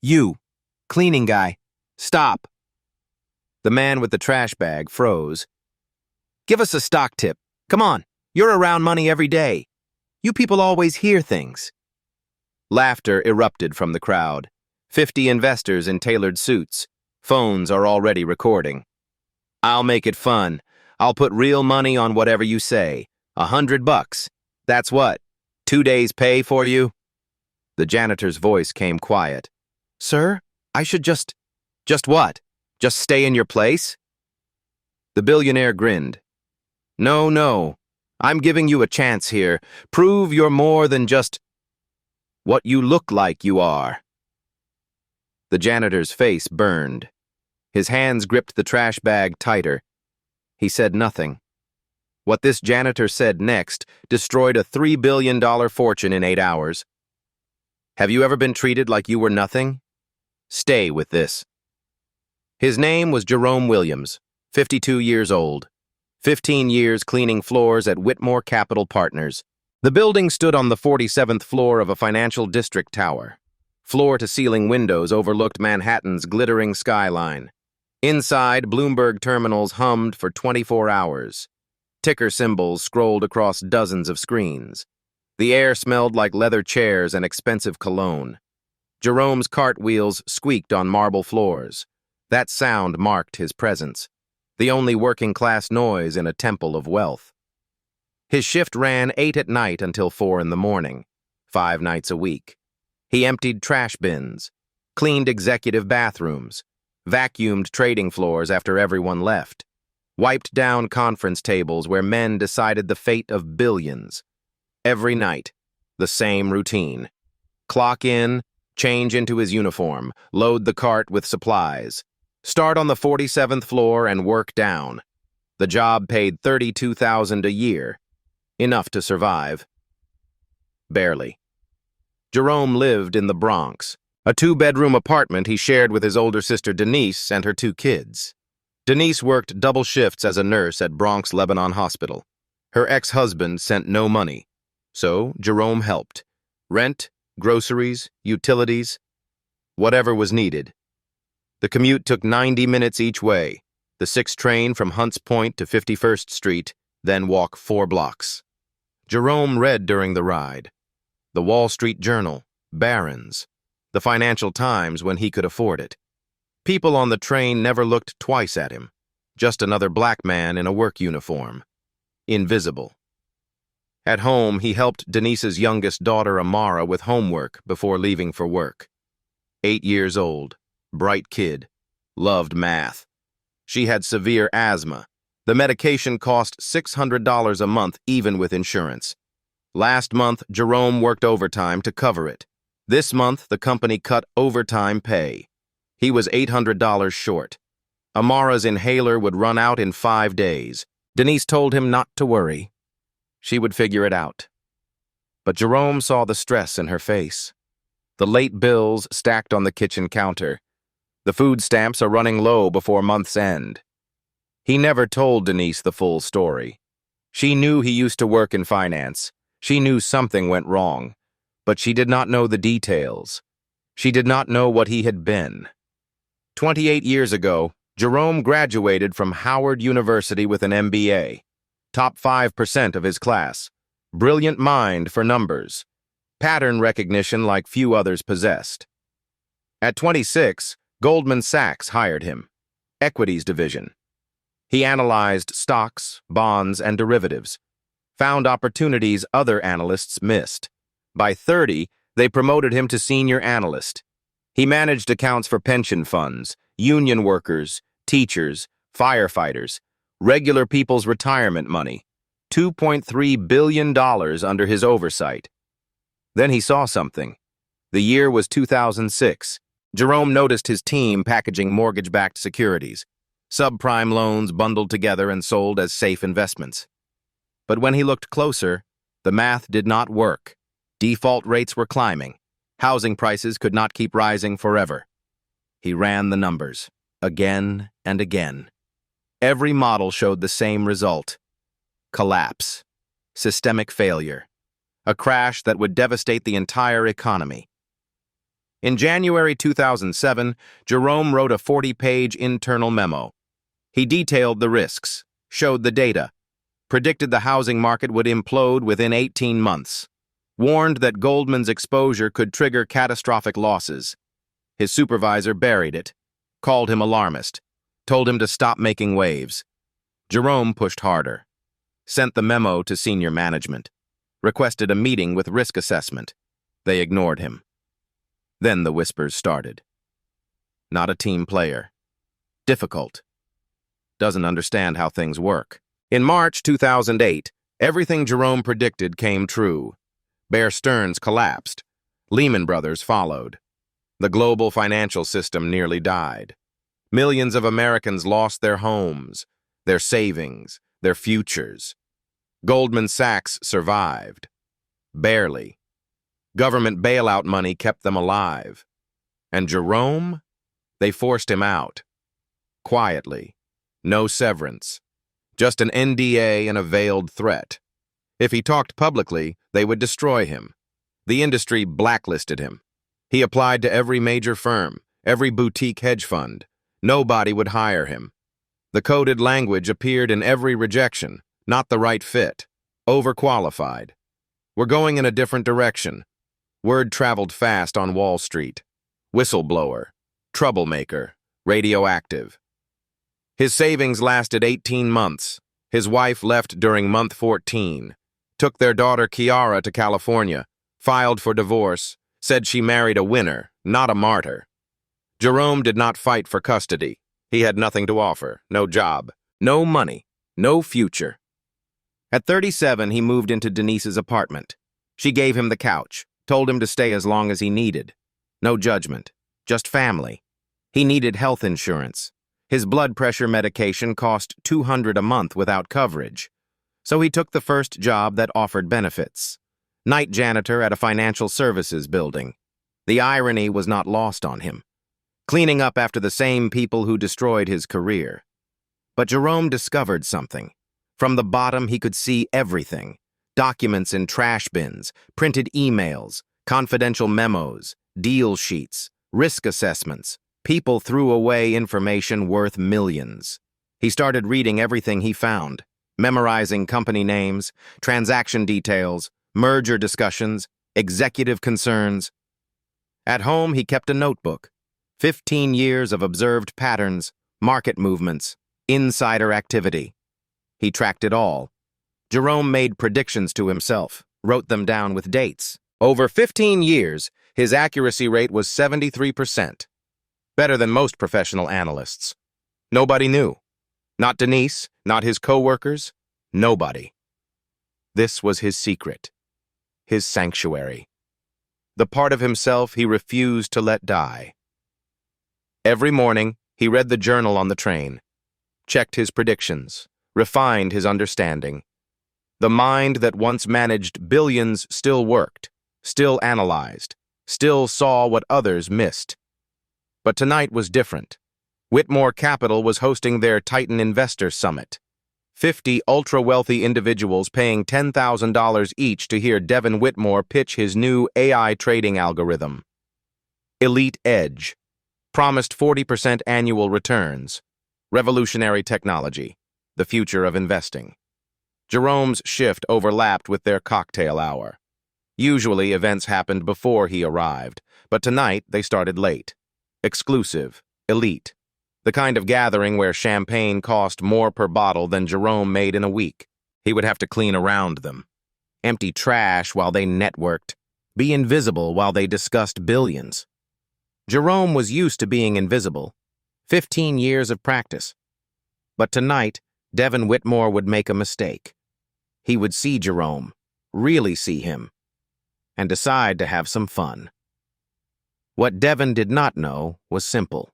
You, cleaning guy, stop. The man with the trash bag froze. Give us a stock tip. Come on, you're around money every day. You people always hear things. Laughter erupted from the crowd. 50 investors in tailored suits. Phones are already recording. I'll make it fun. I'll put real money on whatever you say. $100. That's what? 2 days' pay for you? The janitor's voice came quiet. Sir, I should just what? Just stay in your place? The billionaire grinned. No. I'm giving you a chance here. Prove you're more than just what you look like you are. The janitor's face burned. His hands gripped the trash bag tighter. He said nothing. What this janitor said next destroyed a $3 billion fortune in 8 hours. Have you ever been treated like you were nothing? Stay with this. His name was Jerome Williams, 52 years old. 15 years cleaning floors at Whitmore Capital Partners. The building stood on the 47th floor of a financial district tower. Floor-to-ceiling windows overlooked Manhattan's glittering skyline. Inside, Bloomberg terminals hummed for 24 hours. Ticker symbols scrolled across dozens of screens. The air smelled like leather chairs and expensive cologne. Jerome's cartwheels squeaked on marble floors. That sound marked his presence, the only working-class noise in a temple of wealth. His shift ran 8 at night until 4 in the morning, 5 nights a week. He emptied trash bins, cleaned executive bathrooms, vacuumed trading floors after everyone left, wiped down conference tables where men decided the fate of billions. Every night, the same routine. Clock in, change into his uniform, load the cart with supplies. Start on the 47th floor and work down. The job paid $32,000 a year. Enough to survive. Barely. Jerome lived in the Bronx, a 2-bedroom apartment he shared with his older sister Denise and her 2 kids. Denise worked double shifts as a nurse at Bronx Lebanon Hospital. Her ex-husband sent no money, so Jerome helped. Rent, groceries, utilities, whatever was needed. The commute took 90 minutes each way, the 6 train from Hunts Point to 51st Street, then walk 4 blocks. Jerome read during the ride. The Wall Street Journal, Barron's, the Financial Times when he could afford it. People on the train never looked twice at him. Just another black man in a work uniform. Invisible. At home, he helped Denise's youngest daughter, Amara, with homework before leaving for work. 8 years old. Bright kid. Loved math. She had severe asthma. The medication cost $600 a month, even with insurance. Last month, Jerome worked overtime to cover it. This month, the company cut overtime pay. He was $800 short. Amara's inhaler would run out in 5 days. Denise told him not to worry. She would figure it out. But Jerome saw the stress in her face. The late bills stacked on the kitchen counter. The food stamps are running low before month's end. He never told Denise the full story. She knew he used to work in finance. She knew something went wrong, but she did not know the details. She did not know what he had been. 28 years ago, Jerome graduated from Howard University with an MBA. Top 5% of his class. Brilliant mind for numbers. Pattern recognition like few others possessed. At 26, Goldman Sachs hired him. Equities division. He analyzed stocks, bonds, and derivatives. Found opportunities other analysts missed. By 30, they promoted him to senior analyst. He managed accounts for pension funds, union workers, teachers, firefighters, regular people's retirement money. $2.3 billion under his oversight. Then he saw something. The year was 2006. Jerome noticed his team packaging mortgage-backed securities, subprime loans bundled together and sold as safe investments. But when he looked closer, the math did not work. Default rates were climbing. Housing prices could not keep rising forever. He ran the numbers, again and again. Every model showed the same result. Collapse. Systemic failure. A crash that would devastate the entire economy. In January 2007, Jerome wrote a 40-page internal memo. He detailed the risks, showed the data, predicted the housing market would implode within 18 months, warned that Goldman's exposure could trigger catastrophic losses. His supervisor buried it, called him alarmist, told him to stop making waves. Jerome pushed harder, sent the memo to senior management, requested a meeting with risk assessment. They ignored him. Then the whispers started. Not a team player. Difficult. Doesn't understand how things work. In March 2008, everything Jerome predicted came true. Bear Stearns collapsed. Lehman Brothers followed. The global financial system nearly died. Millions of Americans lost their homes, their savings, their futures. Goldman Sachs survived. Barely. Government bailout money kept them alive. And Jerome? They forced him out. Quietly. No severance. Just an NDA and a veiled threat. If he talked publicly, they would destroy him. The industry blacklisted him. He applied to every major firm, every boutique hedge fund. Nobody would hire him. The coded language appeared in every rejection. Not the right fit. Overqualified. We're going in a different direction. Word traveled fast on Wall Street. Whistleblower. Troublemaker. Radioactive. His savings lasted 18 months. His wife left during month 14. Took their daughter Kiara to California. Filed for divorce. Said she married a winner, not a martyr. Jerome did not fight for custody. He had nothing to offer. No job. No money. No future. At 37, he moved into Denise's apartment. She gave him the couch, told him to stay as long as he needed. No judgment, just family. He needed health insurance. His blood pressure medication cost $200 a month without coverage. So he took the first job that offered benefits. Night janitor at a financial services building. The irony was not lost on him. Cleaning up after the same people who destroyed his career. But Jerome discovered something. From the bottom, he could see everything. Documents in trash bins, printed emails, confidential memos, deal sheets, risk assessments. People threw away information worth millions. He started reading everything he found, memorizing company names, transaction details, merger discussions, executive concerns. At home, he kept a notebook. 15 years of observed patterns, market movements, insider activity. He tracked it all. Jerome made predictions to himself, wrote them down with dates. Over 15 years, his accuracy rate was 73%. Better than most professional analysts. Nobody knew. Not Denise, not his coworkers, nobody. This was his secret. His sanctuary. The part of himself he refused to let die. Every morning, he read the journal on the train, checked his predictions, refined his understanding. The mind that once managed billions still worked, still analyzed, still saw what others missed. But tonight was different. Whitmore Capital was hosting their Titan Investor Summit. 50 ultra-wealthy individuals paying $10,000 each to hear Devin Whitmore pitch his new AI trading algorithm. Elite Edge. Promised 40% annual returns. Revolutionary technology. The future of investing. Jerome's shift overlapped with their cocktail hour. Usually, events happened before he arrived, but tonight they started late. Exclusive. Elite. The kind of gathering where champagne cost more per bottle than Jerome made in a week. He would have to clean around them. Empty trash while they networked. Be invisible while they discussed billions. Jerome was used to being invisible. 15 years of practice. But tonight, Devin Whitmore would make a mistake. He would see Jerome, really see him, and decide to have some fun. What Devin did not know was simple.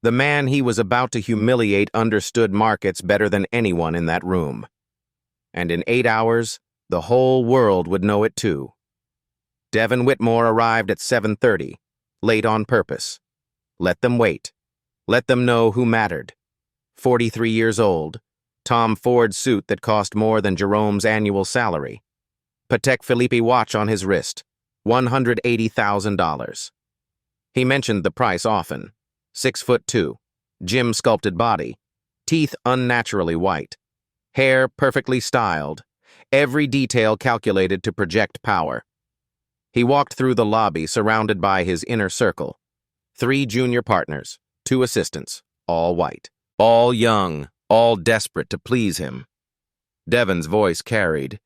The man he was about to humiliate understood markets better than anyone in that room. And in 8 hours, the whole world would know it too. Devin Whitmore arrived at 7:30, late on purpose. Let them wait. Let them know who mattered. 43 years old, Tom Ford suit that cost more than Jerome's annual salary. Patek Philippe watch on his wrist, $180,000. He mentioned the price often. 6'2", gym-sculpted body, teeth unnaturally white, hair perfectly styled, every detail calculated to project power. He walked through the lobby surrounded by his inner circle. 3 junior partners, 2 assistants, all white, all young, all desperate to please him. Devon's voice carried.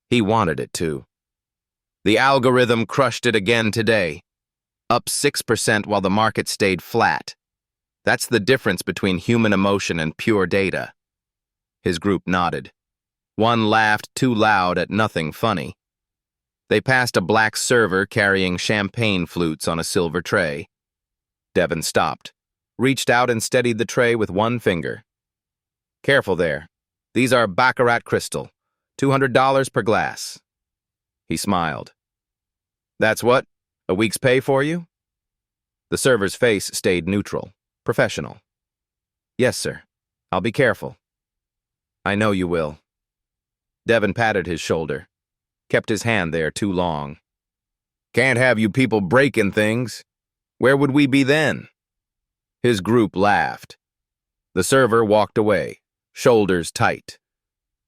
He wanted it to. The algorithm crushed it again today. Up 6% while the market stayed flat. That's the difference between human emotion and pure data. His group nodded. One laughed too loud at nothing funny. They passed a black server carrying champagne flutes on a silver tray. Devon stopped, reached out and steadied the tray with one finger. Careful there. These are Baccarat crystal. $200 per glass. He smiled. That's what? A week's pay for you? The server's face stayed neutral, professional. Yes, sir. I'll be careful. I know you will. Devon patted his shoulder, kept his hand there too long. Can't have you people breaking things. Where would we be then? His group laughed. The server walked away, shoulders tight.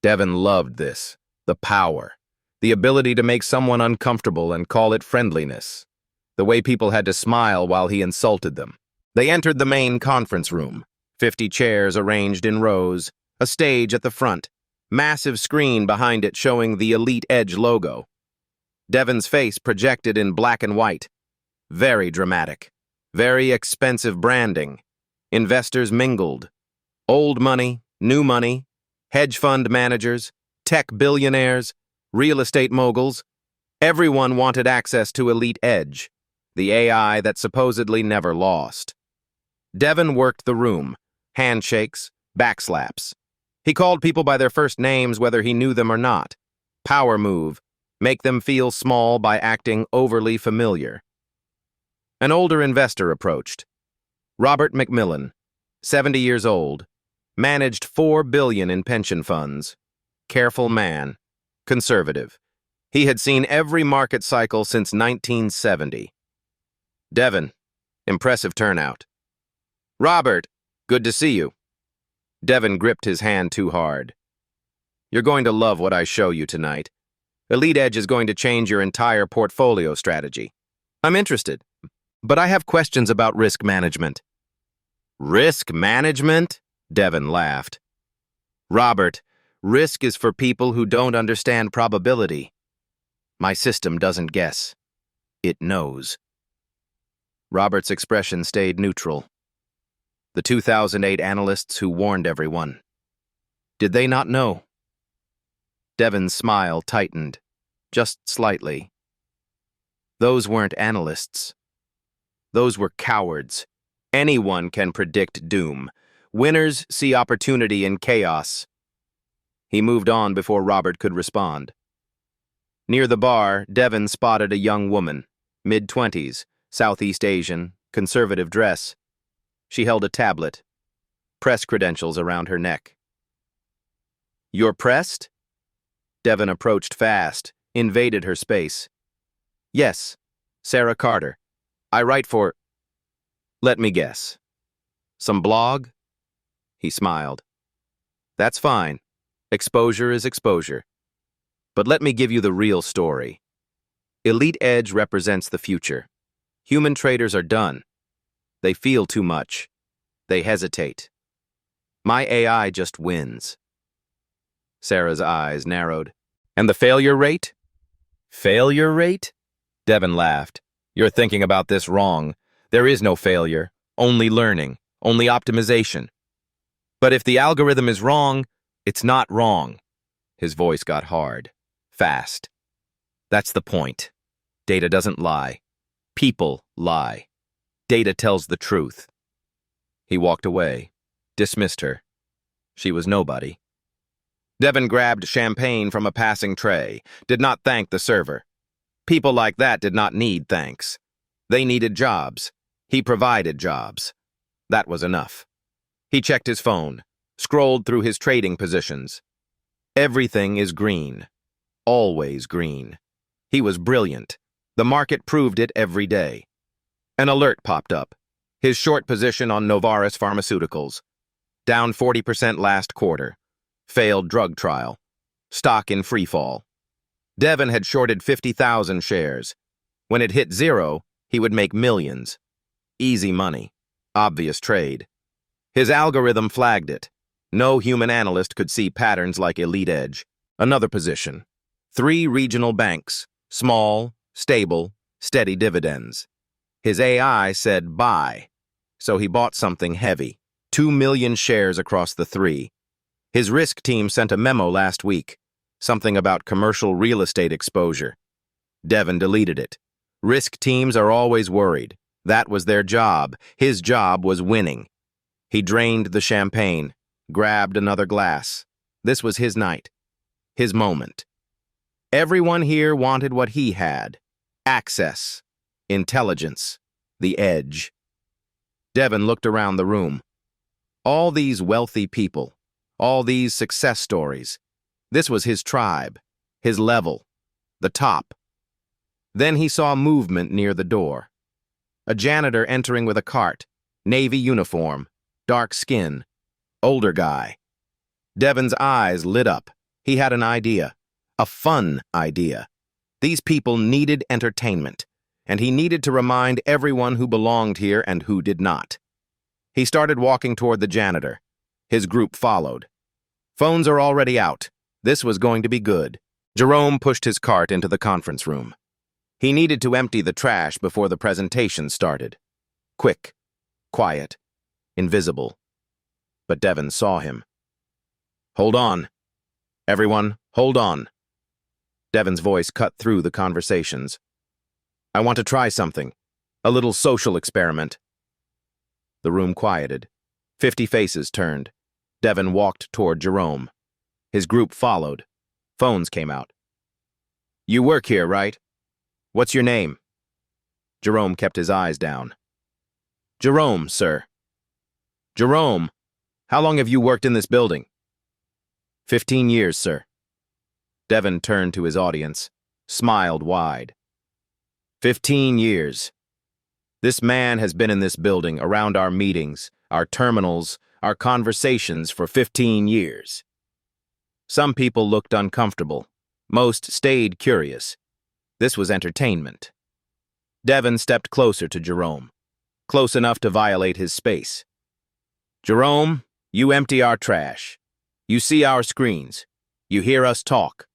Devon loved this, the power, the ability to make someone uncomfortable and call it friendliness, the way people had to smile while he insulted them. They entered the main conference room, 50 chairs arranged in rows, a stage at the front, massive screen behind it showing the Elite Edge logo. Devon's face projected in black and white. Very dramatic, very expensive branding. Investors mingled. Old money, new money, hedge fund managers, tech billionaires, real estate moguls. Everyone wanted access to Elite Edge, the AI that supposedly never lost. Devon worked the room, handshakes, backslaps. He called people by their first names whether he knew them or not. Power move, make them feel small by acting overly familiar. An older investor approached. Robert McMillan, 70 years old, managed $4 billion in pension funds. Careful man, conservative. He had seen every market cycle since 1970. Devon, impressive turnout. Robert, good to see you. Devon gripped his hand too hard. You're going to love what I show you tonight. Elite Edge is going to change your entire portfolio strategy. I'm interested, but I have questions about risk management. Risk management? Devon laughed. Robert, risk is for people who don't understand probability. My system doesn't guess. It knows. Robert's expression stayed neutral. The 2008 analysts who warned everyone. Did they not know? Devon's smile tightened, just slightly. Those weren't analysts. Those were cowards. Anyone can predict doom. Winners see opportunity in chaos. He moved on before Robert could respond. Near the bar, Devon spotted a young woman, mid-20s, Southeast Asian, conservative dress. She held a tablet, press credentials around her neck. You're pressed? Devon approached fast, invaded her space. Yes, Sarah Carter. I write for... Let me guess. Some blog? He smiled. That's fine. Exposure is exposure. But let me give you the real story. Elite Edge represents the future. Human traders are done. They feel too much. They hesitate. My AI just wins. Sarah's eyes narrowed. And the failure rate? Failure rate? Devon laughed. You're thinking about this wrong. There is no failure, only learning, only optimization. But if the algorithm is wrong, it's not wrong. His voice got hard, fast. That's the point. Data doesn't lie. People lie. Data tells the truth. He walked away, dismissed her. She was nobody. Devon grabbed champagne from a passing tray, did not thank the server. People like that did not need thanks. They needed jobs. He provided jobs. That was enough. He checked his phone, scrolled through his trading positions. Everything is green. Always green. He was brilliant. The market proved it every day. An alert popped up. His short position on Novartis Pharmaceuticals. Down 40% last quarter. Failed drug trial. Stock in freefall. Devon had shorted 50,000 shares. When it hit zero, he would make millions. Easy money. Obvious trade. His algorithm flagged it. No human analyst could see patterns like Elite Edge. Another position. 3 regional banks. Small, stable, steady dividends. His AI said buy, so he bought something heavy. 2 million shares across the 3. His risk team sent a memo last week. Something about commercial real estate exposure. Devon deleted it. Risk teams are always worried. That was their job. His job was winning. He drained the champagne, grabbed another glass. This was his night. His moment. Everyone here wanted what he had. Access. Intelligence. The edge. Devon looked around the room. All these wealthy people. All these success stories. This was his tribe. His level. The top. Then he saw movement near the door. A janitor entering with a cart. Navy uniform. Dark skin. Older guy. Devon's eyes lit up. He had an idea. A fun idea. These people needed entertainment, and he needed to remind everyone who belonged here and who did not. He started walking toward the janitor. His group followed. Phones are already out. This was going to be good. Jerome pushed his cart into the conference room. He needed to empty the trash before the presentation started. Quick, quiet, invisible. But Devon saw him. Hold on. Everyone, hold on. Devon's voice cut through the conversations. I want to try something. A little social experiment. The room quieted. 50 faces turned. Devon walked toward Jerome. His group followed. Phones came out. You work here, right? What's your name? Jerome kept his eyes down. Jerome, sir. Jerome, how long have you worked in this building? 15 years, sir. Devon turned to his audience, smiled wide. 15 years. This man has been in this building, around our meetings, our terminals, our conversations for 15 years. Some people looked uncomfortable. Most stayed curious. This was entertainment. Devon stepped closer to Jerome, close enough to violate his space. Jerome, you empty our trash. You see our screens. You hear us talk.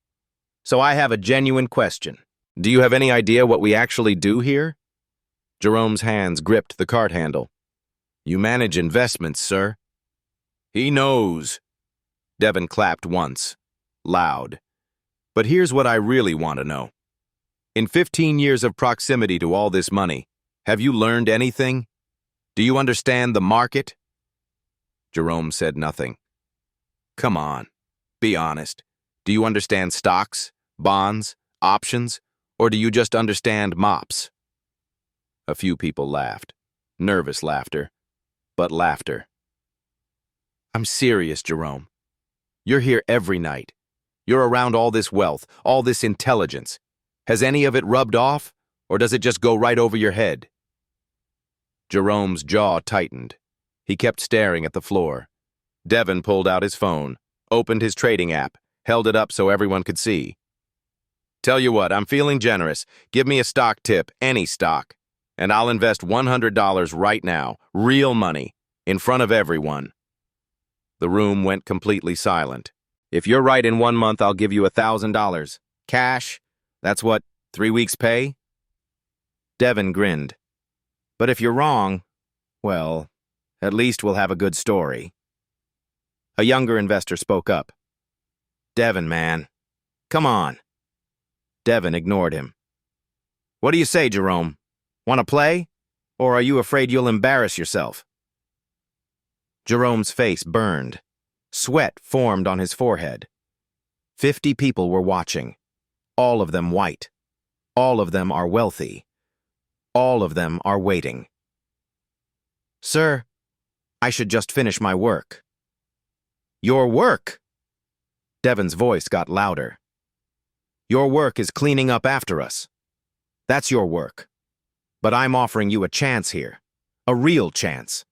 So I have a genuine question. Do you have any idea what we actually do here? Jerome's hands gripped the cart handle. You manage investments, sir. He knows. Devon clapped once, loud. But here's what I really want to know. In 15 years of proximity to all this money, have you learned anything? Do you understand the market? Jerome said nothing. Come on, be honest. Do you understand stocks, bonds, options, or do you just understand mops? A few people laughed. Nervous laughter, but laughter. I'm serious, Jerome. You're here every night. You're around all this wealth, all this intelligence. Has any of it rubbed off, or does it just go right over your head? Jerome's jaw tightened. He kept staring at the floor. Devon pulled out his phone, opened his trading app, held it up so everyone could see. Tell you what, I'm feeling generous. Give me a stock tip, any stock, and I'll invest $100 right now, real money, in front of everyone. The room went completely silent. If you're right in 1 month, I'll give you $1,000. Cash? That's what, 3 weeks' pay? Devon grinned. But if you're wrong, well, at least we'll have a good story. A younger investor spoke up. Devon, man. Come on. Devon ignored him. What do you say, Jerome? Want to play? Or are you afraid you'll embarrass yourself? Jerome's face burned. Sweat formed on his forehead. 50 people were watching. All of them white. All of them are wealthy. All of them are waiting. Sir, I should just finish my work. Your work? Devon's voice got louder. Your work is cleaning up after us. That's your work. But I'm offering you a chance here. A real chance.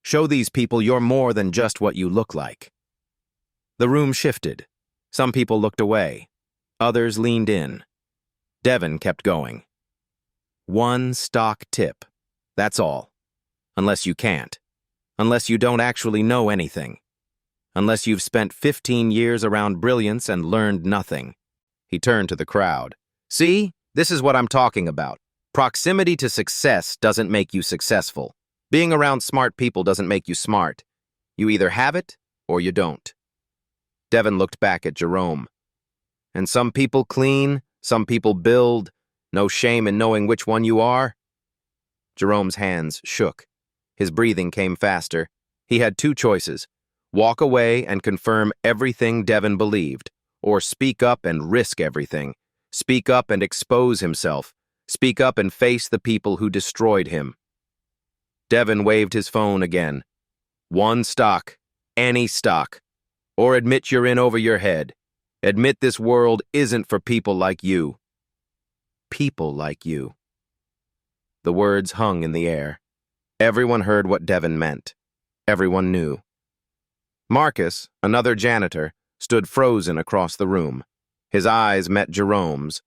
Show these people you're more than just what you look like. The room shifted. Some people looked away. Others leaned in. Devin kept going. One stock tip. That's all. Unless you can't. Unless you don't actually know anything. Unless you've spent 15 years around brilliance and learned nothing. He turned to the crowd. See? This is what I'm talking about. Proximity to success doesn't make you successful. Being around smart people doesn't make you smart. You either have it or you don't. Devin looked back at Jerome. And some people clean, some people build. No shame in knowing which one you are. Jerome's hands shook. His breathing came faster. He had two choices. Walk away and confirm everything Devin believed, or speak up and risk everything. Speak up and expose himself. Speak up and face the people who destroyed him. Devin waved his phone again. One stock, any stock. Or admit you're in over your head. Admit this world isn't for people like you. People like you. The words hung in the air. Everyone heard what Devin meant. Everyone knew. Marcus, another janitor, stood frozen across the room. His eyes met Jerome's.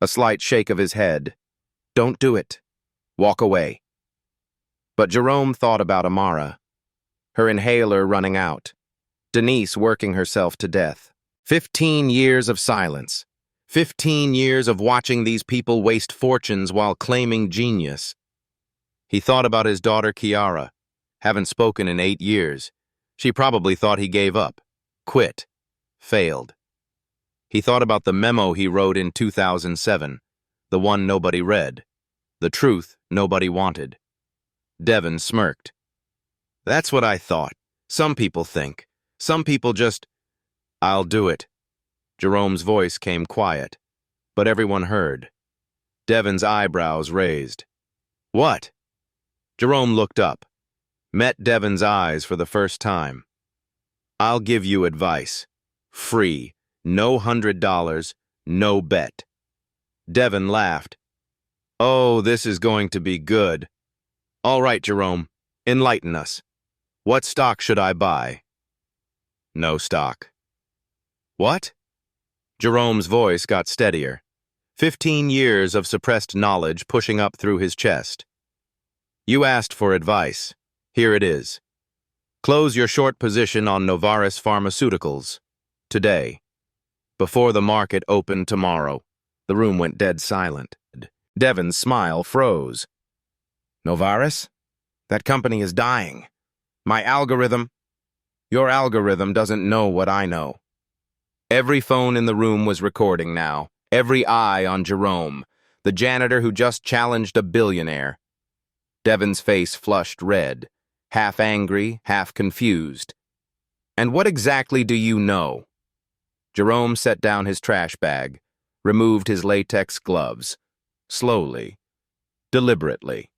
A slight shake of his head. Don't do it. Walk away. But Jerome thought about Amara. Her inhaler running out. Denise working herself to death. 15 years of silence. 15 years of watching these people waste fortunes while claiming genius. He thought about his daughter Kiara. Haven't spoken in 8 years. She probably thought he gave up. Quit. Failed. He thought about the memo he wrote in 2007. The one nobody read. The truth nobody wanted. Devin smirked. That's what I thought. Some people think. Some people just... I'll do it. Jerome's voice came quiet, but everyone heard. Devin's eyebrows raised. What? Jerome looked up, met Devin's eyes for the first time. I'll give you advice. Free. No $100, no bet. Devin laughed. Oh, this is going to be good. All right, Jerome, enlighten us. What stock should I buy? No stock. What? Jerome's voice got steadier. 15 years of suppressed knowledge pushing up through his chest. You asked for advice. Here it is. Close your short position on Novartis Pharmaceuticals. Today. Before the market opened tomorrow. The room went dead silent. Devin's smile froze. Novartis? That company is dying. My algorithm... Your algorithm doesn't know what I know. Every phone in the room was recording now. Every eye on Jerome, the janitor who just challenged a billionaire. Devin's face flushed red, half angry, half confused. And what exactly do you know? Jerome set down his trash bag, removed his latex gloves, slowly, deliberately.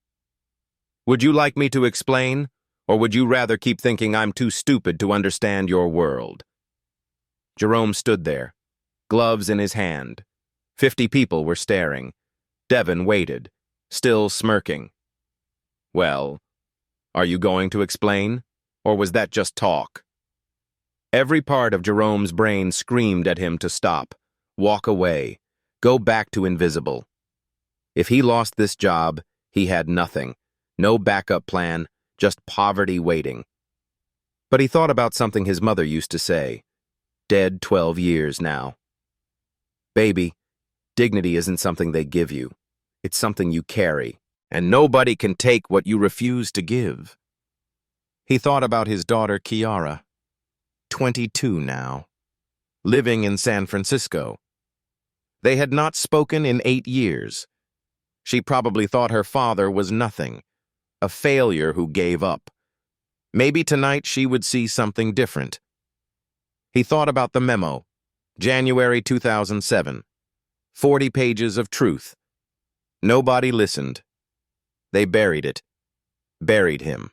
Would you like me to explain, or would you rather keep thinking I'm too stupid to understand your world? Jerome stood there, gloves in his hand. 50 people were staring. Devin waited, still smirking. Well, are you going to explain, or was that just talk? Every part of Jerome's brain screamed at him to stop, walk away, go back to invisible. If he lost this job, he had nothing, no backup plan, just poverty waiting. But he thought about something his mother used to say, dead 12 years now. Baby, dignity isn't something they give you. It's something you carry, and nobody can take what you refuse to give. He thought about his daughter Kiara, 22 now, living in San Francisco. They had not spoken in 8 years. She probably thought her father was nothing, a failure who gave up. Maybe tonight she would see something different. He thought about the memo, January 2007, 40 pages of truth. Nobody listened. They buried it, buried him.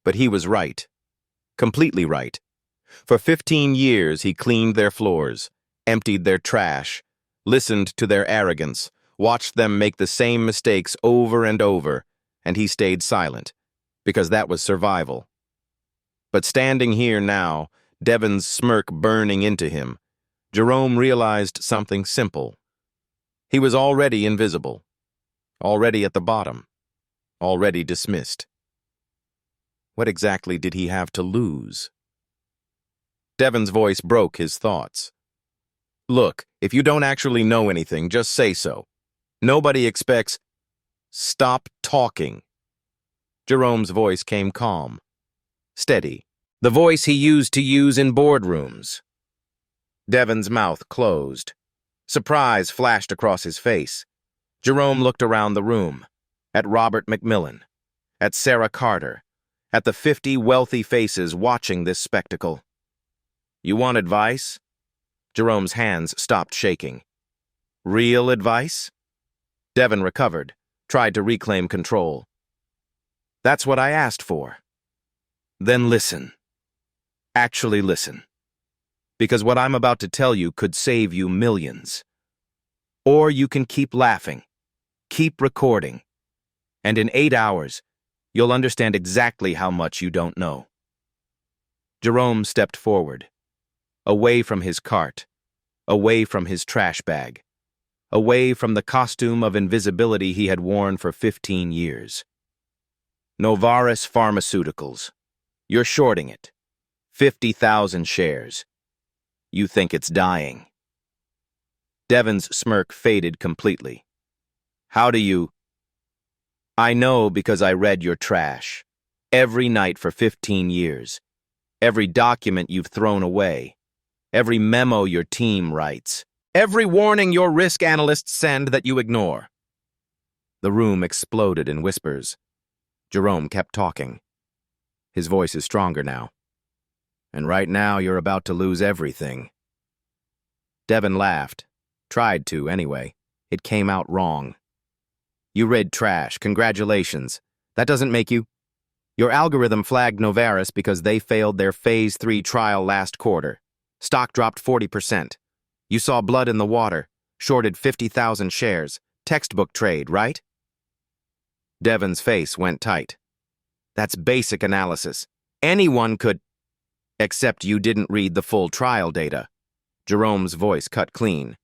But he was right, completely right. For 15 years he cleaned their floors, emptied their trash, listened to their arrogance, watched them make the same mistakes over and over, and he stayed silent, because that was survival. But standing here now, Devon's smirk burning into him, Jerome realized something simple. He was already invisible, already at the bottom, already dismissed. What exactly did he have to lose? Devon's voice broke his thoughts. Look, if you don't actually know anything, just say so. Nobody expects... Stop talking. Jerome's voice came calm, steady, the voice he used to use in boardrooms. Devon's mouth closed. Surprise flashed across his face. Jerome looked around the room, at Robert McMillan, at Sarah Carter, at the 50 wealthy faces watching this spectacle. You want advice? Jerome's hands stopped shaking. Real advice? Devon recovered, tried to reclaim control. That's what I asked for. Then listen. Actually listen. Because what I'm about to tell you could save you millions. Or you can keep laughing, keep recording, and in 8 hours, you'll understand exactly how much you don't know. Jerome stepped forward, away from his cart, away from his trash bag, away from the costume of invisibility he had worn for 15 years. Rawest Pharmaceuticals. You're shorting it. 50,000 shares. You think it's dying. Devon's smirk faded completely. How do you... I know because I read your trash. Every night for 15 years. Every document you've thrown away. Every memo your team writes. Every warning your risk analysts send that you ignore. The room exploded in whispers. Jerome kept talking. His voice is stronger now. And right now you're about to lose everything. Devon laughed. Tried to, anyway. It came out wrong. You read trash. Congratulations. That doesn't make you... Your algorithm flagged Rawest because they failed their Phase 3 trial last quarter. Stock dropped 40%. You saw blood in the water. Shorted 50,000 shares. Textbook trade, right? Devon's face went tight. That's basic analysis. Anyone could... Except you didn't read the full trial data. Jerome's voice cut clean.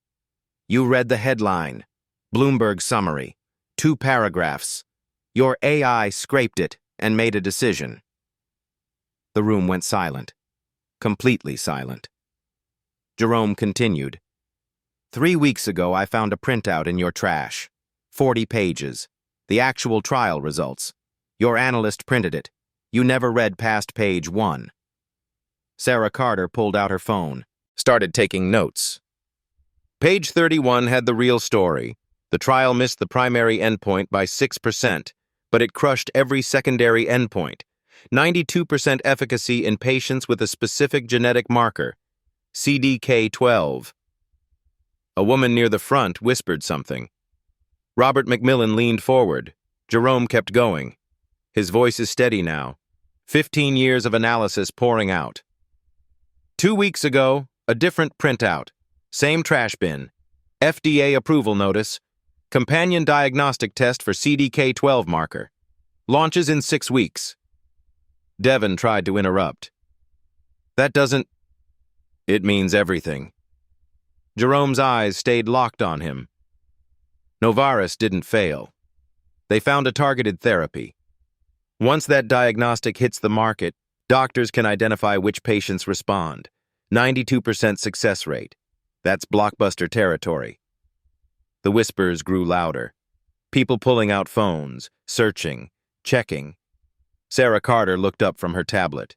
You read the headline. Bloomberg summary. 2 paragraphs. Your AI scraped it and made a decision. The room went silent. Completely silent. Jerome continued. 3 weeks ago, I found a printout in your trash. 40 pages. The actual trial results. Your analyst printed it. You never read past page 1. Sarah Carter pulled out her phone, started taking notes. Page 31 had the real story. The trial missed the primary endpoint by 6%, but it crushed every secondary endpoint. 92% efficacy in patients with a specific genetic marker, CDK12. A woman near the front whispered something. Robert McMillan leaned forward. Jerome kept going. His voice is steady now. 15 years of analysis pouring out. 2 weeks ago, a different printout. Same trash bin. FDA approval notice. Companion diagnostic test for CDK12 marker. Launches in 6 weeks. Devon tried to interrupt. That doesn't... It means everything. Jerome's eyes stayed locked on him. Rawest didn't fail. They found a targeted therapy. Once that diagnostic hits the market, doctors can identify which patients respond. 92% success rate. That's blockbuster territory. The whispers grew louder. People pulling out phones, searching, checking. Sarah Carter looked up from her tablet.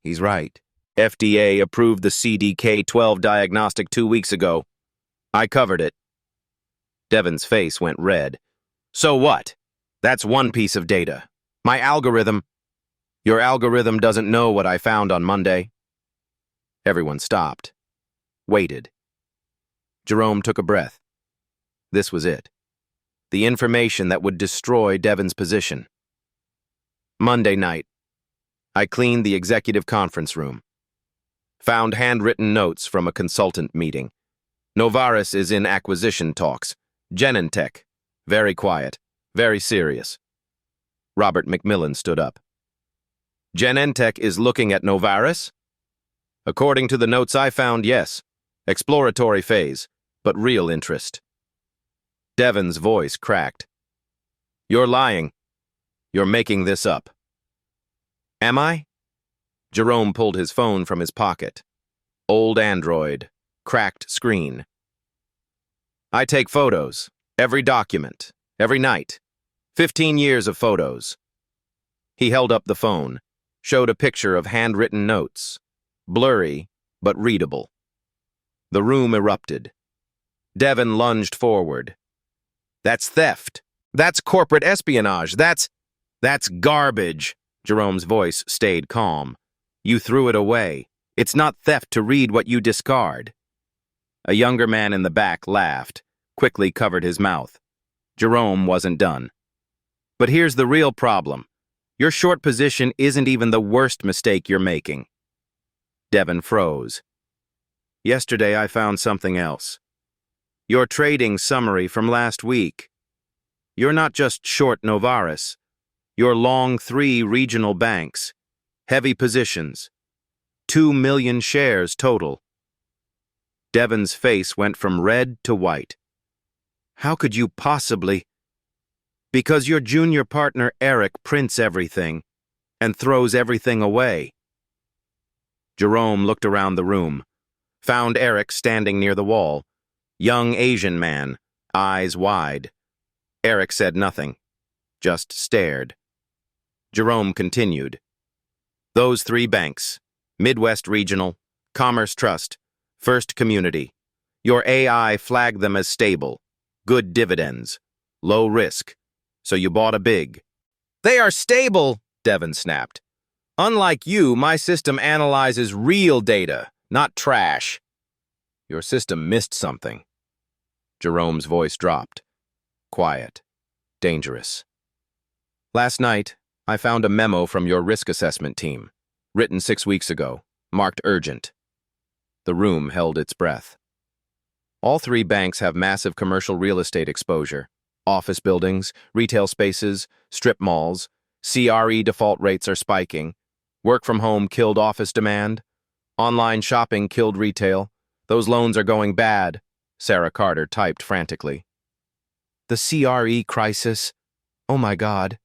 He's right. FDA approved the CDK12 diagnostic 2 weeks ago. I covered it. Devon's face went red. So what? That's one piece of data. My algorithm... Your algorithm doesn't know what I found on Monday. Everyone stopped. Waited. Jerome took a breath. This was it. The information that would destroy Devon's position. Monday night. I cleaned the executive conference room. Found handwritten notes from a consultant meeting. Rawest is in acquisition talks. Genentech. Very quiet. Very serious. Robert McMillan stood up. Genentech is looking at Novaris? According to the notes I found, yes. Exploratory phase, but real interest. Devon's voice cracked. You're lying. You're making this up. Am I? Jerome pulled his phone from his pocket. Old Android. Cracked screen. I take photos. Every document. Every night. 15 years of photos. He held up the phone, showed a picture of handwritten notes. Blurry, but readable. The room erupted. Devon lunged forward. That's theft. That's corporate espionage. That's garbage. Jerome's voice stayed calm. You threw it away. It's not theft to read what you discard. A younger man in the back laughed, quickly covered his mouth. Jerome wasn't done. But here's the real problem. Your short position isn't even the worst mistake you're making. Devon froze. Yesterday I found something else. Your trading summary from last week. You're not just short Novaris. You're long 3 regional banks. Heavy positions. 2 million shares total. Devon's face went from red to white. How could you possibly? Because your junior partner Eric prints everything and throws everything away. Jerome looked around the room, found Eric standing near the wall. Young Asian man, eyes wide. Eric said nothing, just stared. Jerome continued. Those 3 banks, Midwest Regional, Commerce Trust, First Community. Your AI flagged them as stable, good dividends, low risk, so you bought a big. They are stable, Devon snapped. Unlike you, my system analyzes real data, not trash. Your system missed something. Jerome's voice dropped. Quiet. Dangerous. Last night, I found a memo from your risk assessment team, written 6 weeks ago, marked urgent. The room held its breath. All 3 banks have massive commercial real estate exposure. Office buildings, retail spaces, strip malls. CRE default rates are spiking. Work from home killed office demand. Online shopping killed retail. Those loans are going bad, Sarah Carter typed frantically. The CRE crisis? Oh my God.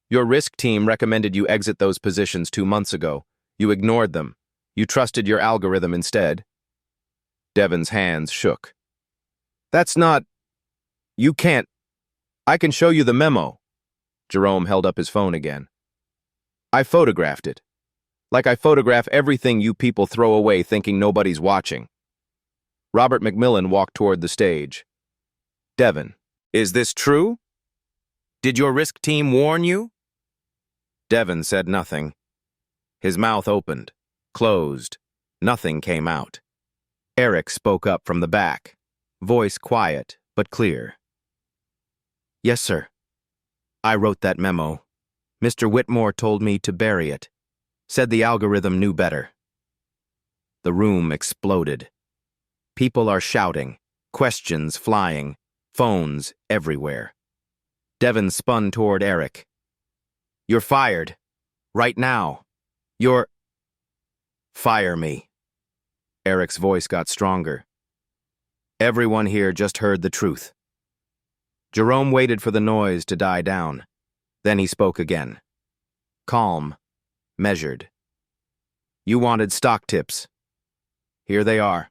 Your risk team recommended you exit those positions 2 months ago. You ignored them. You trusted your algorithm instead. Devon's hands shook. That's not... You can't... I can show you the memo. Jerome held up his phone again. I photographed it. Like I photograph everything you people throw away thinking nobody's watching. Robert McMillan walked toward the stage. Devon, is this true? Did your risk team warn you? Devon said nothing. His mouth opened, closed. Nothing came out. Eric spoke up from the back, voice quiet but clear. Yes, sir. I wrote that memo. Mr. Whitmore told me to bury it. Said the algorithm knew better. The room exploded. People are shouting, questions flying, phones everywhere. Devon spun toward Eric. You're fired. Right now. You're... Fire me. Eric's voice got stronger. Everyone here just heard the truth. Jerome waited for the noise to die down. Then he spoke again. Calm, measured. You wanted stock tips. Here they are,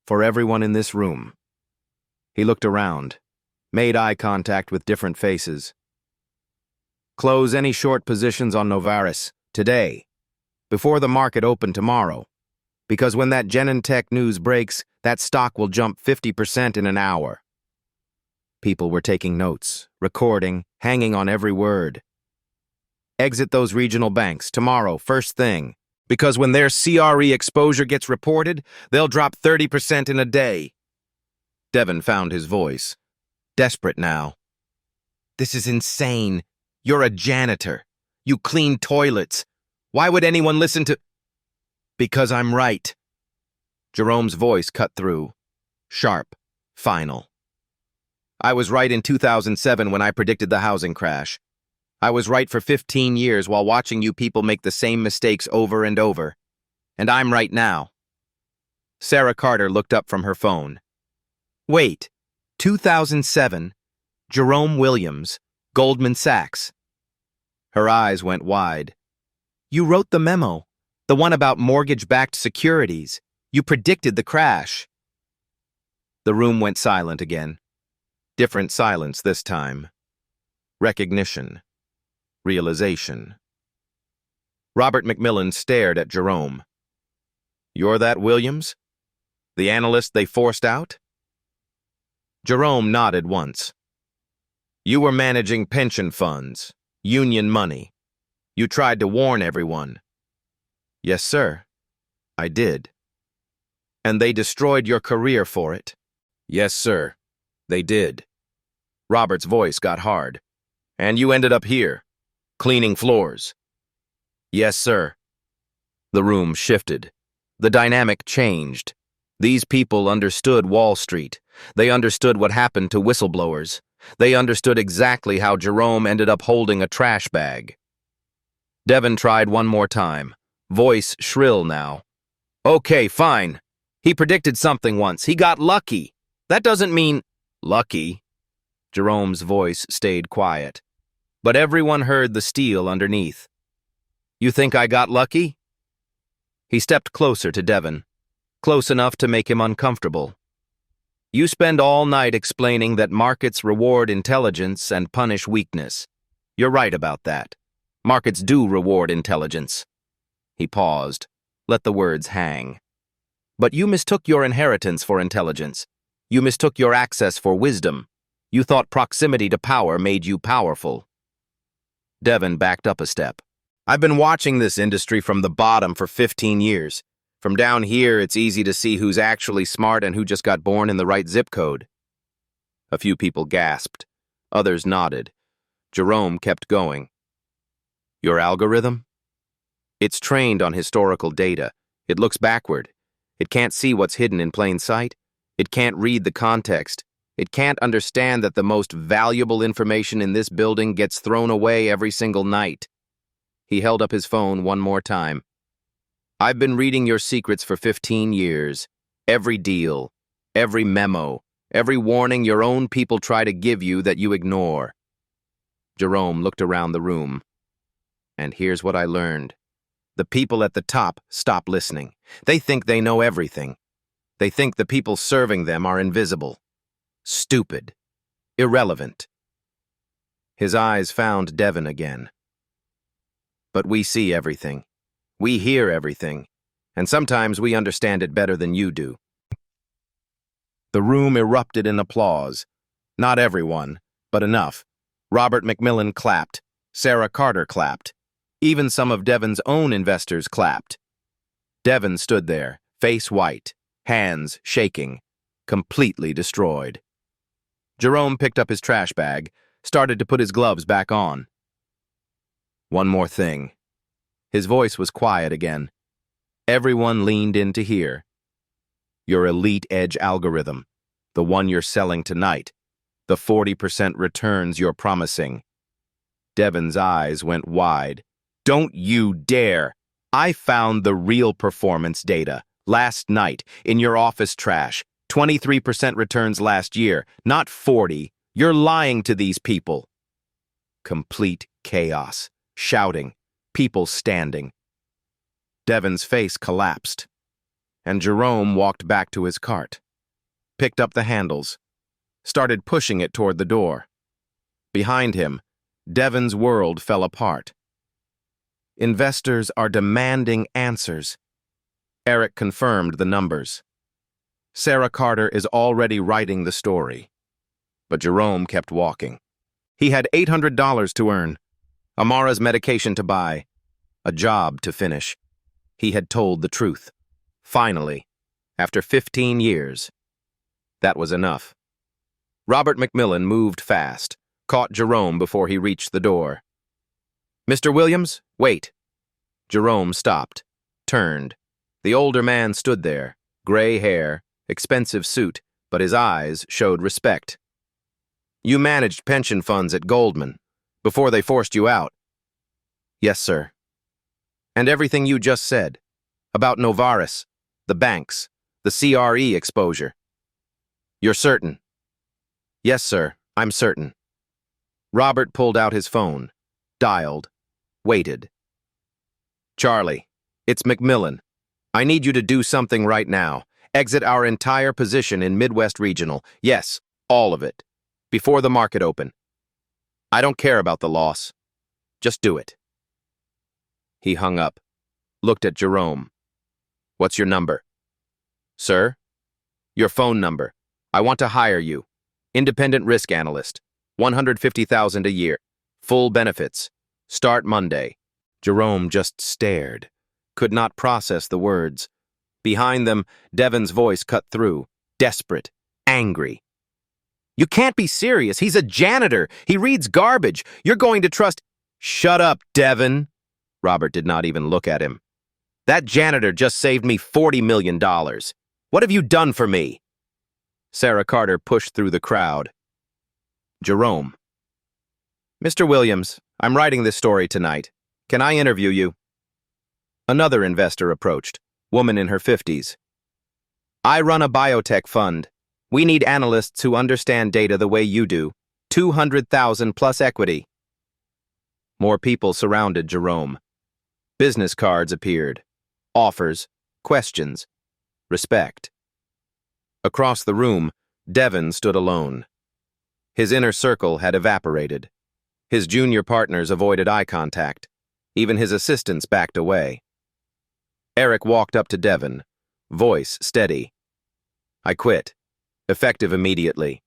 for everyone in this room. He looked around, made eye contact with different faces. Close any short positions on Novaris today, before the market opened tomorrow, because when that Genentech news breaks, that stock will jump 50% in an hour. People were taking notes, recording, hanging on every word. Exit those regional banks tomorrow, first thing, because when their CRE exposure gets reported, they'll drop 30% in a day. Devon found his voice. Desperate now. This is insane. You're a janitor. You clean toilets. Why would anyone listen to... Because I'm right. Jerome's voice cut through. Sharp. Final. I was right in 2007 when I predicted the housing crash. I was right for 15 years while watching you people make the same mistakes over and over. And I'm right now. Sarah Carter looked up from her phone. Wait, 2007? Jerome Williams, Goldman Sachs. Her eyes went wide. You wrote the memo, the one about mortgage-backed securities. You predicted the crash. The room went silent again. Different silence this time. Recognition. Realization. Robert McMillan stared at Jerome. You're that Williams? The analyst they forced out? Jerome nodded once. You were managing pension funds, union money. You tried to warn everyone. Yes, sir. I did. And they destroyed your career for it. Yes, sir. They did. Robert's voice got hard. And you ended up here, cleaning floors. Yes, sir. The room shifted. The dynamic changed. These people understood Wall Street. They understood what happened to whistleblowers. They understood exactly how Jerome ended up holding a trash bag. Devon tried one more time, voice shrill now. Okay, fine. He predicted something once. He got lucky. That doesn't mean lucky. Jerome's voice stayed quiet, but everyone heard the steel underneath. You think I got lucky? He stepped closer to Devon, close enough to make him uncomfortable. You spend all night explaining that markets reward intelligence and punish weakness. You're right about that. Markets do reward intelligence. He paused, let the words hang. But you mistook your inheritance for intelligence. You mistook your access for wisdom. You thought proximity to power made you powerful. Devon backed up a step. I've been watching this industry from the bottom for 15 years. From down here, it's easy to see who's actually smart and who just got born in the right zip code. A few people gasped. Others nodded. Jerome kept going. Your algorithm? It's trained on historical data. It looks backward. It can't see what's hidden in plain sight. It can't read the context. It can't understand that the most valuable information in this building gets thrown away every single night. He held up his phone one more time. I've been reading your secrets for 15 years. Every deal, every memo, every warning your own people try to give you that you ignore. Jerome looked around the room. And here's what I learned. The people at the top stop listening. They think they know everything. They think the people serving them are invisible. Stupid. Irrelevant. His eyes found Devon again. But we see everything. We hear everything, and sometimes we understand it better than you do. The room erupted in applause. Not everyone, but enough. Robert McMillan clapped. Sarah Carter clapped. Even some of Devon's own investors clapped. Devon stood there, face white, hands shaking, completely destroyed. Jerome picked up his trash bag, started to put his gloves back on. One more thing. His voice was quiet again. Everyone leaned in to hear. Your elite edge algorithm, the one you're selling tonight, the 40% returns you're promising. Devon's eyes went wide. Don't you dare! I found the real performance data last night in your office trash. 23% returns last year, not 40. You're lying to these people. Complete chaos. Shouting. People standing. Devon's face collapsed, and Jerome walked back to his cart, picked up the handles, started pushing it toward the door. Behind him, Devon's world fell apart. Investors are demanding answers. Eric confirmed the numbers. Sarah Carter is already writing the story. But Jerome kept walking. He had $800 to earn, Amara's medication to buy, a job to finish. He had told the truth. Finally, after 15 years. That was enough. Robert McMillan moved fast, caught Jerome before he reached the door. Mr. Williams, wait. Jerome stopped, turned. The older man stood there, gray hair, expensive suit, but his eyes showed respect. You managed pension funds at Goldman before they forced you out. Yes, sir. And everything you just said about Novaris, the banks, the CRE exposure. You're certain? Yes, sir, I'm certain. Robert pulled out his phone, dialed, waited. Charlie, it's McMillan. I need you to do something right now. Exit our entire position in Midwest Regional. Yes, all of it. Before the market open. I don't care about the loss. Just do it. He hung up, looked at Jerome. What's your number? Sir? Your phone number. I want to hire you. Independent risk analyst. $150,000 a year. Full benefits. Start Monday. Jerome just stared. Could not process the words. Behind them, Devon's voice cut through. Desperate. Angry. You can't be serious. He's a janitor. He reads garbage. You're going to trust— Shut up, Devon. Robert did not even look at him. That janitor just saved me $40 million. What have you done for me? Sarah Carter pushed through the crowd. Jerome. Mr. Williams, I'm writing this story tonight. Can I interview you? Another investor approached, woman in her 50s. I run a biotech fund. We need analysts who understand data the way you do. 200,000 plus equity. More people surrounded Jerome. Business cards appeared. Offers, questions, respect. Across the room, Devon stood alone. His inner circle had evaporated. His junior partners avoided eye contact. Even his assistants backed away. Eric walked up to Devon, voice steady. I quit. Effective immediately.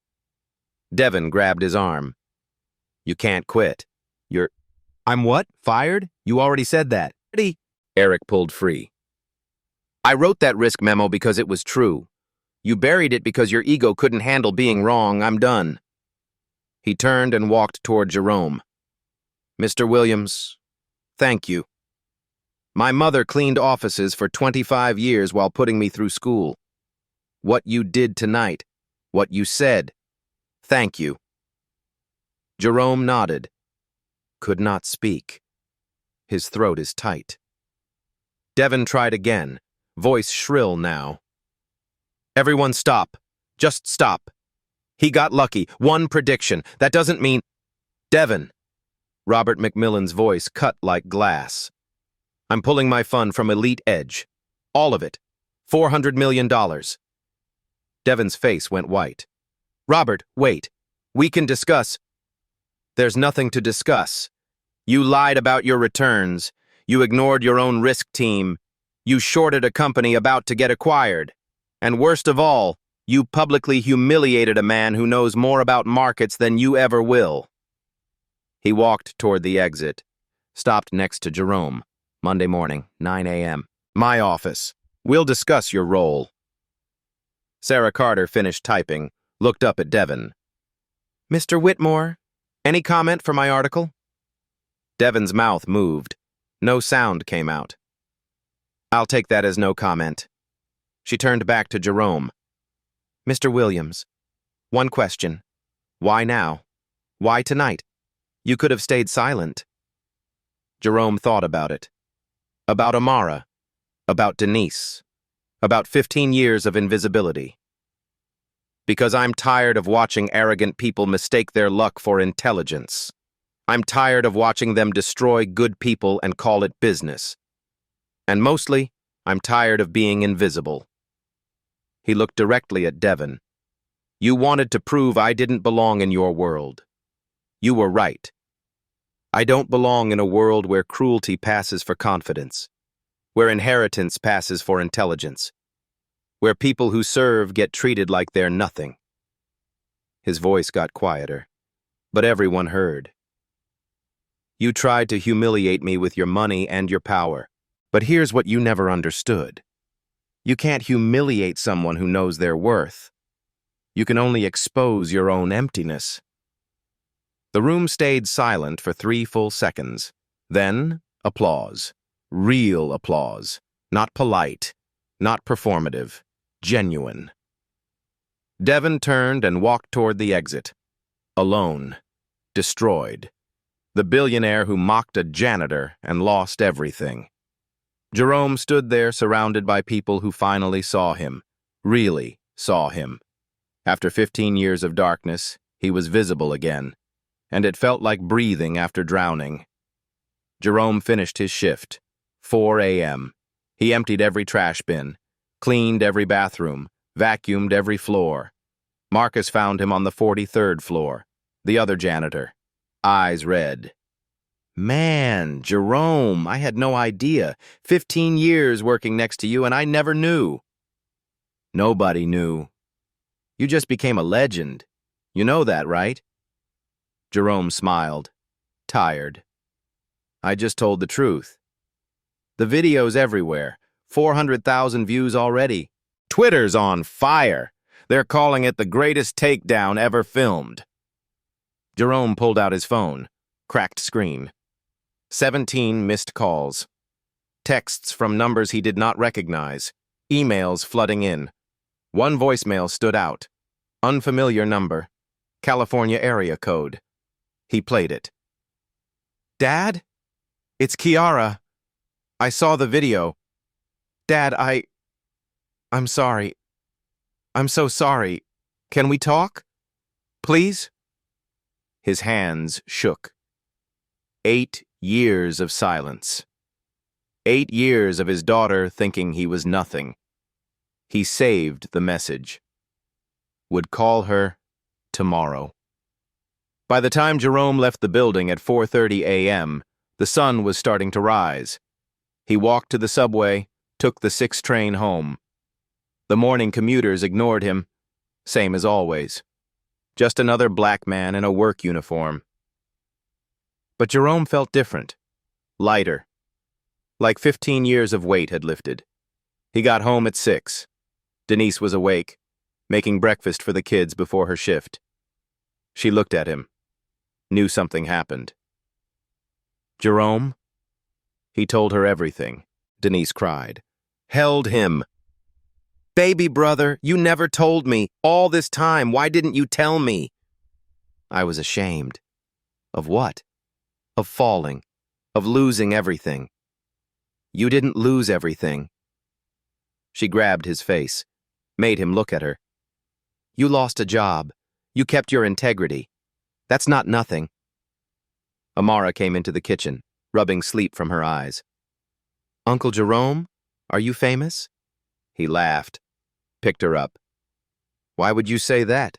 Devon grabbed his arm. You can't quit. I'm what? Fired? You already said that. Eric pulled free. I wrote that risk memo because it was true. You buried it because your ego couldn't handle being wrong. I'm done. He turned and walked toward Jerome. Mr. Williams, thank you. My mother cleaned offices for 25 years while putting me through school. What you did tonight, what you said, thank you. Jerome nodded. Could not speak. His throat is tight. Devon tried again, voice shrill now. Everyone stop. Just stop. He got lucky. One prediction. That doesn't mean— Devon. Robert McMillan's voice cut like glass. I'm pulling my fund from Elite Edge. All of it. $400 million. Devon's face went white. Robert, wait. We can discuss. There's nothing to discuss. You lied about your returns. You ignored your own risk team. You shorted a company about to get acquired. And worst of all, you publicly humiliated a man who knows more about markets than you ever will. He walked toward the exit, stopped next to Jerome. Monday morning, 9 a.m. My office. We'll discuss your role. Sarah Carter finished typing, looked up at Devon. Mr. Whitmore, any comment for my article? Devon's mouth moved. No sound came out. I'll take that as no comment. She turned back to Jerome. Mr. Williams, one question. Why now? Why tonight? You could have stayed silent. Jerome thought about it. About Amara. About Denise. About 15 years of invisibility. Because I'm tired of watching arrogant people mistake their luck for intelligence. I'm tired of watching them destroy good people and call it business. And mostly, I'm tired of being invisible. He looked directly at Devon. You wanted to prove I didn't belong in your world. You were right. I don't belong in a world where cruelty passes for confidence, where inheritance passes for intelligence, where people who serve get treated like they're nothing. His voice got quieter, but everyone heard. You tried to humiliate me with your money and your power, but here's what you never understood. You can't humiliate someone who knows their worth. You can only expose your own emptiness. The room stayed silent for 3 full seconds. Then, applause. Real applause. Not polite. Not performative. Genuine. Devon turned and walked toward the exit. Alone. Destroyed. The billionaire who mocked a janitor and lost everything. Jerome stood there surrounded by people who finally saw him. Really saw him. After 15 years of darkness, he was visible again, and it felt like breathing after drowning. Jerome finished his shift. 4 a.m. He emptied every trash bin, cleaned every bathroom, vacuumed every floor. Marcus found him on the 43rd floor, the other janitor, eyes red. Man, Jerome, I had no idea. 15 years working next to you and I never knew. Nobody knew. You just became a legend. You know that, right? Jerome smiled, tired. I just told the truth. The video's everywhere. 400,000 views already. Twitter's on fire. They're calling it the greatest takedown ever filmed. Jerome pulled out his phone. Cracked screen. 17 missed calls. Texts from numbers he did not recognize. Emails flooding in. One voicemail stood out. Unfamiliar number. California area code. He played it. Dad? It's Kiara. I saw the video. Dad, I'm sorry. I'm so sorry. Can we talk? Please? His hands shook. 8 years of silence. 8 years of his daughter thinking he was nothing. He saved the message. Would call her tomorrow. By the time Jerome left the building at 4:30 a.m., the sun was starting to rise. He walked to the subway, took the 6 train home. The morning commuters ignored him, same as always. Just another black man in a work uniform. But Jerome felt different, lighter. Like 15 years of weight had lifted. He got home at 6. Denise was awake, making breakfast for the kids before her shift. She looked at him, knew something happened. Jerome? He told her everything, Denise cried. Held him. Baby brother, you never told me. All this time, why didn't you tell me? I was ashamed. Of what? Of falling. Of losing everything. You didn't lose everything. She grabbed his face, made him look at her. You lost a job. You kept your integrity. That's not nothing. Amara came into the kitchen, rubbing sleep from her eyes. Uncle Jerome, are you famous? He laughed, picked her up. Why would you say that?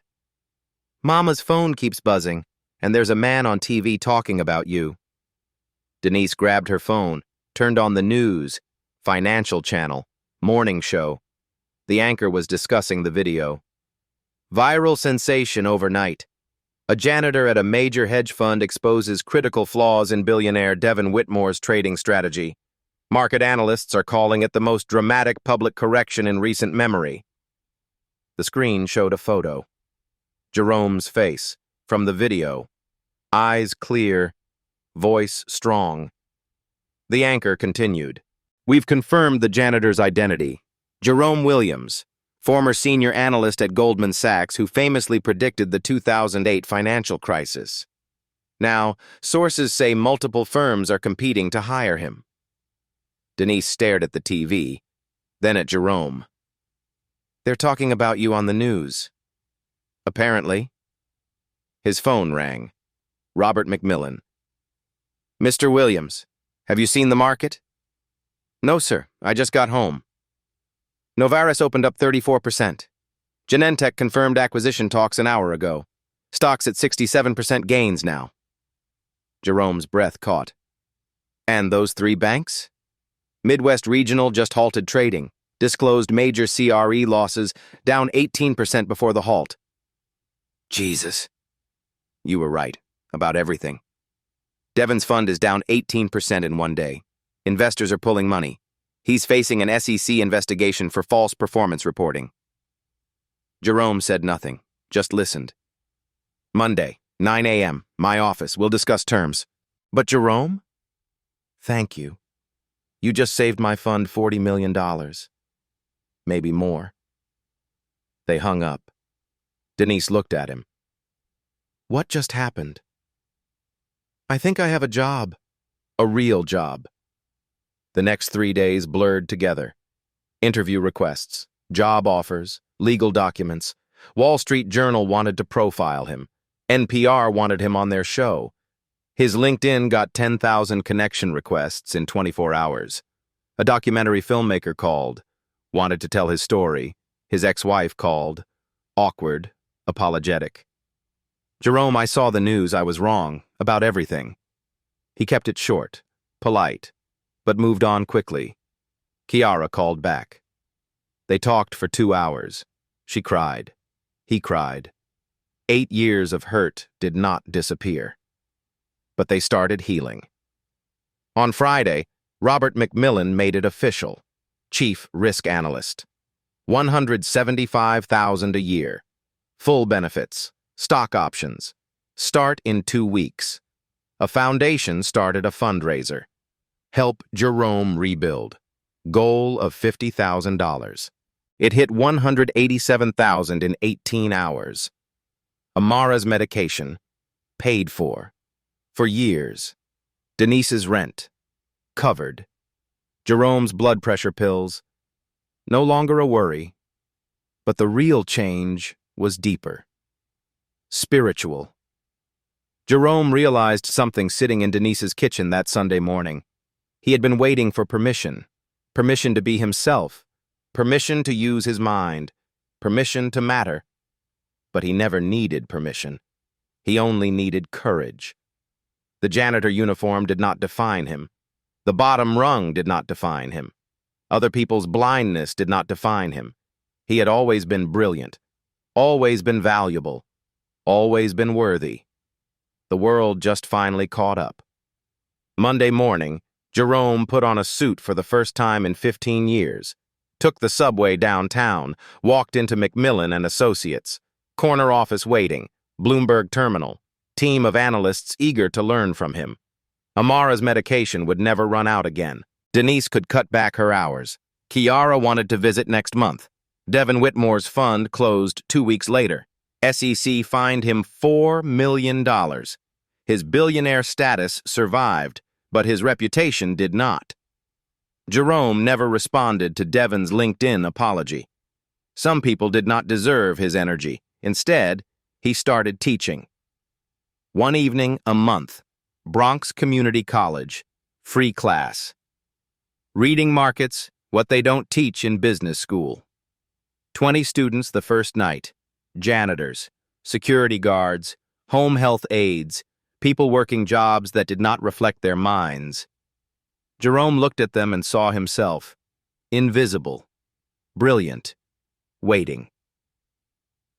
Mama's phone keeps buzzing, and there's a man on TV talking about you. Denise grabbed her phone, turned on the news, financial channel, morning show. The anchor was discussing the video. Viral sensation overnight. A janitor at a major hedge fund exposes critical flaws in billionaire Devin Whitmore's trading strategy. Market analysts are calling it the most dramatic public correction in recent memory. The screen showed a photo. Jerome's face, from the video. Eyes clear, voice strong. The anchor continued. We've confirmed the janitor's identity. Jerome Williams, former senior analyst at Goldman Sachs who famously predicted the 2008 financial crisis. Now, sources say multiple firms are competing to hire him. Denise stared at the TV, then at Jerome. They're talking about you on the news. Apparently. His phone rang. Robert McMillan. Mr. Williams, have you seen the market? No, sir. I just got home. Novaris opened up 34%. Genentech confirmed acquisition talks an hour ago. Stock's at 67% gains now. Jerome's breath caught. And those 3 banks? Midwest Regional just halted trading, disclosed major CRE losses, down 18% before the halt. Jesus. You were right, about everything. Devin's fund is down 18% in one day. Investors are pulling money. He's facing an SEC investigation for false performance reporting. Jerome said nothing, just listened. Monday, 9 a.m., my office. We'll discuss terms. But Jerome? Thank you. You just saved my fund $40 million. Maybe more. They hung up. Denise looked at him. What just happened? I think I have a job. A real job. The next 3 days blurred together. Interview requests, job offers, legal documents. Wall Street Journal wanted to profile him. NPR wanted him on their show. His LinkedIn got 10,000 connection requests in 24 hours. A documentary filmmaker called, wanted to tell his story. His ex-wife called, awkward, apologetic. Jerome, I saw the news. I was wrong about everything. He kept it short, polite, but moved on quickly. Kiara called back. They talked for 2 hours. She cried. He cried. 8 years of hurt did not disappear. But they started healing. On Friday, Robert McMillan made it official. Chief Risk Analyst. $175,000 a year. Full benefits. Stock options. Start in 2 weeks. A foundation started a fundraiser. Help Jerome rebuild. Goal of $50,000. It hit $187,000 in 18 hours. Amara's medication. Paid for. For years. Denise's rent. Covered. Jerome's blood pressure pills. No longer a worry. But the real change was deeper. Spiritual. Jerome realized something sitting in Denise's kitchen that Sunday morning. He had been waiting for permission. Permission to be himself. Permission to use his mind. Permission to matter. But he never needed permission. He only needed courage. The janitor uniform did not define him. The bottom rung did not define him. Other people's blindness did not define him. He had always been brilliant. Always been valuable. Always been worthy. The world just finally caught up. Monday morning, Jerome put on a suit for the first time in 15 years, took the subway downtown, walked into McMillan and Associates, corner office waiting, Bloomberg Terminal, team of analysts eager to learn from him. Amara's medication would never run out again. Denise could cut back her hours. Kiara wanted to visit next month. Devin Whitmore's fund closed 2 weeks later. SEC fined him $4 million. His billionaire status survived, but his reputation did not. Jerome never responded to Devin's LinkedIn apology. Some people did not deserve his energy. Instead, he started teaching. 1 evening a month, Bronx Community College, free class. Reading markets, what they don't teach in business school. 20 students the first night. Janitors, security guards, home health aides, people working jobs that did not reflect their minds. Jerome looked at them and saw himself, invisible, brilliant, waiting.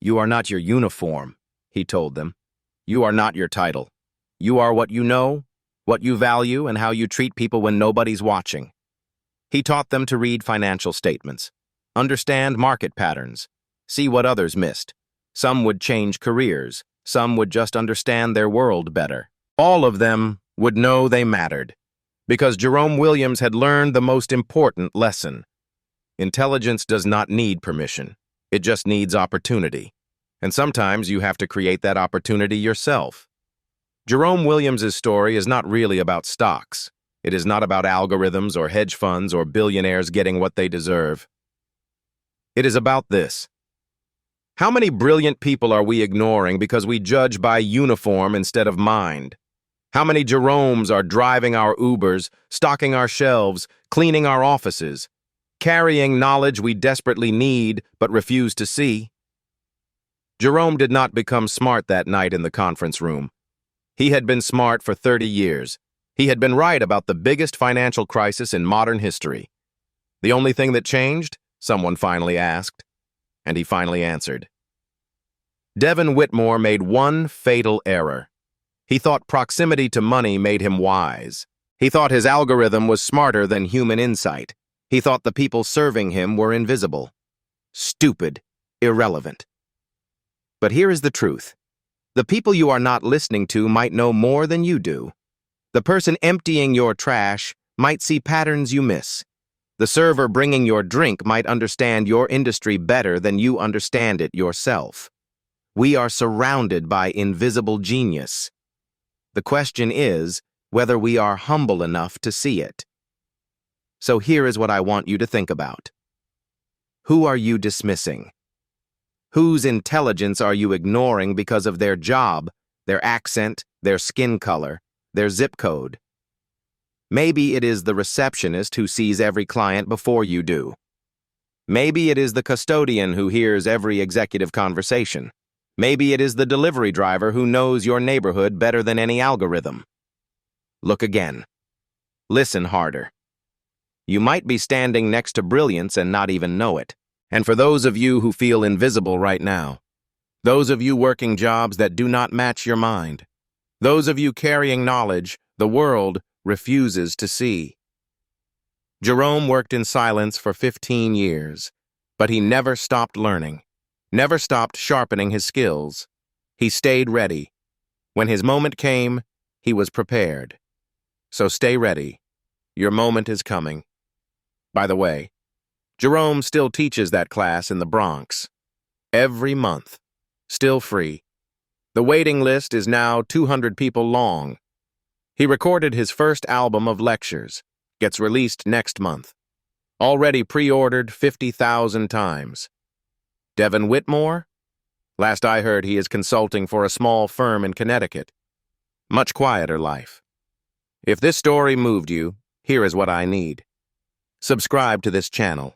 You are not your uniform, he told them. You are not your title. You are what you know, what you value, and how you treat people when nobody's watching. He taught them to read financial statements, understand market patterns, see what others missed. Some would change careers. Some would just understand their world better. All of them would know they mattered, because Jerome Williams had learned the most important lesson. Intelligence does not need permission. It just needs opportunity. And sometimes you have to create that opportunity yourself. Jerome Williams' story is not really about stocks. It is not about algorithms or hedge funds or billionaires getting what they deserve. It is about this. How many brilliant people are we ignoring because we judge by uniform instead of mind? How many Jeromes are driving our Ubers, stocking our shelves, cleaning our offices, carrying knowledge we desperately need but refuse to see? Jerome did not become smart that night in the conference room. He had been smart for 30 years. He had been right about the biggest financial crisis in modern history. The only thing that changed? Someone finally asked. And he finally answered. Devin Whitmore made one fatal error. He thought proximity to money made him wise. He thought his algorithm was smarter than human insight. He thought the people serving him were invisible. Stupid, irrelevant. But here is the truth. The people you are not listening to might know more than you do. The person emptying your trash might see patterns you miss. The server bringing your drink might understand your industry better than you understand it yourself. We are surrounded by invisible genius. The question is whether we are humble enough to see it. So here is what I want you to think about. Who are you dismissing? Whose intelligence are you ignoring because of their job, their accent, their skin color, their zip code? Maybe it is the receptionist who sees every client before you do. Maybe it is the custodian who hears every executive conversation. Maybe it is the delivery driver who knows your neighborhood better than any algorithm. Look again. Listen harder. You might be standing next to brilliance and not even know it. And for those of you who feel invisible right now, those of you working jobs that do not match your mind, those of you carrying knowledge the world refuses to see. Jerome worked in silence for 15 years, but he never stopped learning, never stopped sharpening his skills. He stayed ready. When his moment came, he was prepared. So stay ready. Your moment is coming. By the way, Jerome still teaches that class in the Bronx. Every month. Still free. The waiting list is now 200 people long. He recorded his first album of lectures. Gets released next month. Already pre-ordered 50,000 times. Devin Whitmore? Last I heard, he is consulting for a small firm in Connecticut. Much quieter life. If this story moved you, here is what I need. Subscribe to this channel.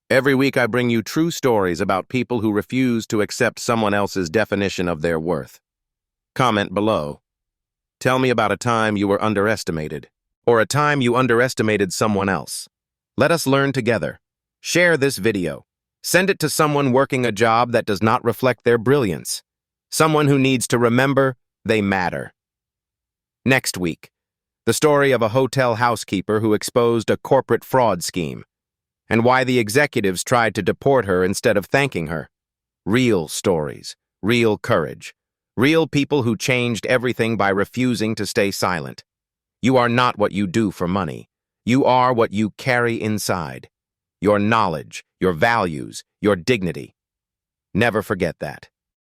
Every week I bring you true stories about people who refuse to accept someone else's definition of their worth. Comment below. Tell me about a time you were underestimated, or a time you underestimated someone else. Let us learn together. Share this video. Send it to someone working a job that does not reflect their brilliance. Someone who needs to remember they matter. Next week, the story of a hotel housekeeper who exposed a corporate fraud scheme, and why the executives tried to deport her instead of thanking her. Real stories, real courage, real people who changed everything by refusing to stay silent. You are not what you do for money. You are what you carry inside. Your knowledge, your values, your dignity. Never forget that.